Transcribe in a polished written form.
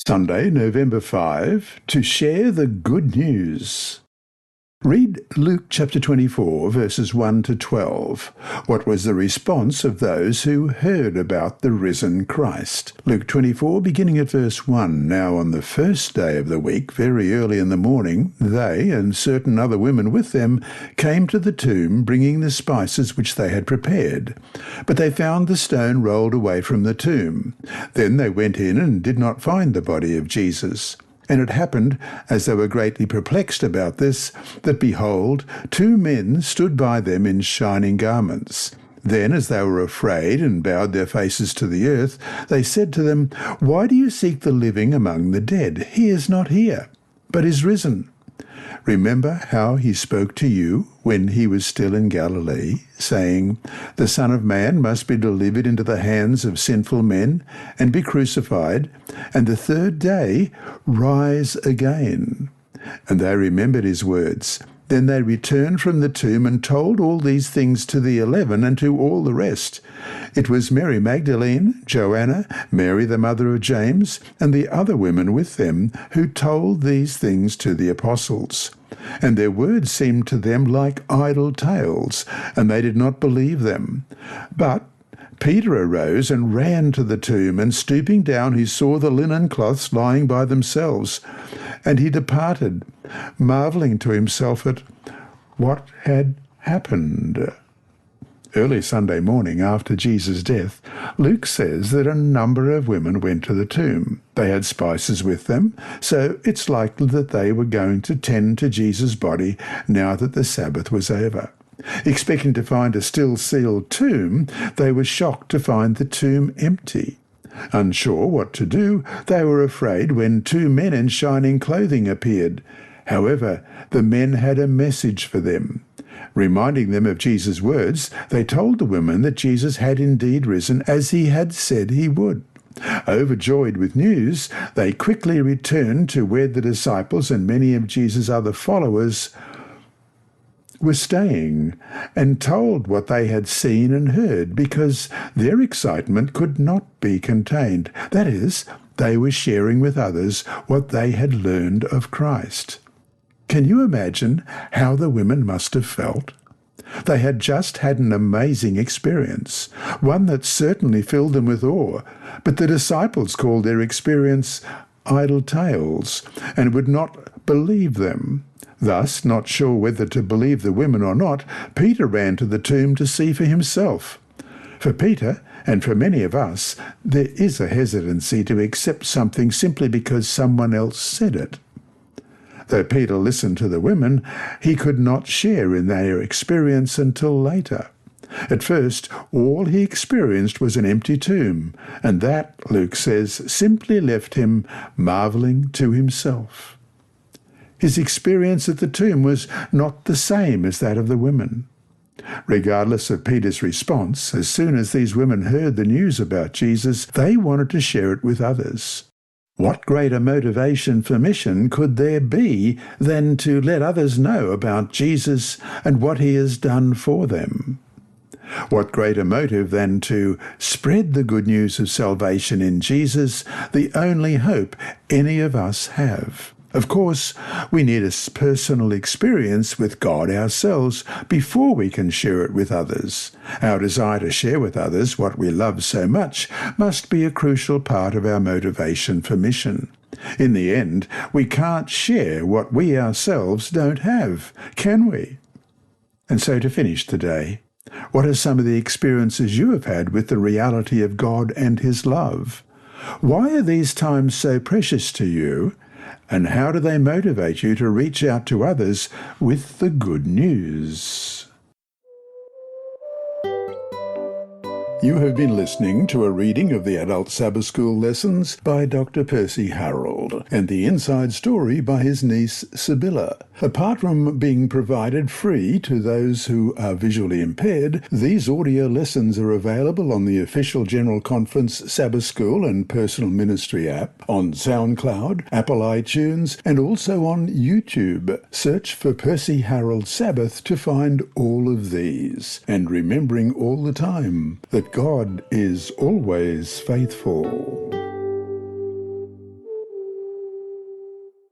Sunday, November 5, to share the good news. Read Luke chapter 24, verses 1 to 12. What was the response of those who heard about the risen Christ? Luke 24, beginning at verse 1. Now on the first day of the week, very early in the morning, they and certain other women with them came to the tomb, bringing the spices which they had prepared. But they found the stone rolled away from the tomb. Then they went in and did not find the body of Jesus. And it happened, as they were greatly perplexed about this, that, behold, two men stood by them in shining garments. Then, as they were afraid and bowed their faces to the earth, they said to them, Why do you seek the living among the dead? He is not here, but is risen. Remember how he spoke to you when he was still in Galilee, saying, The Son of Man must be delivered into the hands of sinful men and be crucified, and the third day rise again. And they remembered his words. Then they returned from the tomb and told all these things to the 11 and to all the rest. It was Mary Magdalene, Joanna, Mary the mother of James, and the other women with them who told these things to the apostles. And their words seemed to them like idle tales, and they did not believe them. But Peter arose and ran to the tomb, and stooping down he saw the linen cloths lying by themselves. And he departed, marvelling to himself at what had happened. Early Sunday morning after Jesus' death, Luke says that a number of women went to the tomb. They had spices with them, so it's likely that they were going to tend to Jesus' body now that the Sabbath was over. Expecting to find a still sealed tomb, they were shocked to find the tomb empty. Unsure what to do, they were afraid when two men in shining clothing appeared. However, the men had a message for them. Reminding them of Jesus' words, they told the women that Jesus had indeed risen as he had said he would. Overjoyed with news, they quickly returned to where the disciples and many of Jesus' other followers were staying, and told what they had seen and heard, because their excitement could not be contained. That is, they were sharing with others what they had learned of Christ. Can you imagine how the women must have felt? They had just had an amazing experience, one that certainly filled them with awe, but the disciples called their experience idle tales and would not believe them. Thus, not sure whether to believe the women or not, Peter ran to the tomb to see for himself. For Peter, and for many of us, there is a hesitancy to accept something simply because someone else said it. Though Peter listened to the women, he could not share in their experience until later. At first, all he experienced was an empty tomb, and that, Luke says, simply left him marvelling to himself. His experience at the tomb was not the same as that of the women. Regardless of Peter's response, as soon as these women heard the news about Jesus, they wanted to share it with others. What greater motivation for mission could there be than to let others know about Jesus and what he has done for them? What greater motive than to spread the good news of salvation in Jesus, the only hope any of us have? Of course, we need a personal experience with God ourselves before we can share it with others. Our desire to share with others what we love so much must be a crucial part of our motivation for mission. In the end, we can't share what we ourselves don't have, can we? And so to finish today, what are some of the experiences you have had with the reality of God and his love? Why are these times so precious to you? And how do they motivate you to reach out to others with the good news? You have been listening to a reading of the Adult Sabbath School lessons by Dr. Percy Harrold and the inside story by his niece Sibylla. Apart from being provided free to those who are visually impaired, these audio lessons are available on the official General Conference Sabbath School and Personal Ministry app, on SoundCloud, Apple iTunes, and also on YouTube. Search for Percy Harrold Sabbath to find all of these. And remembering all the time that God is always faithful.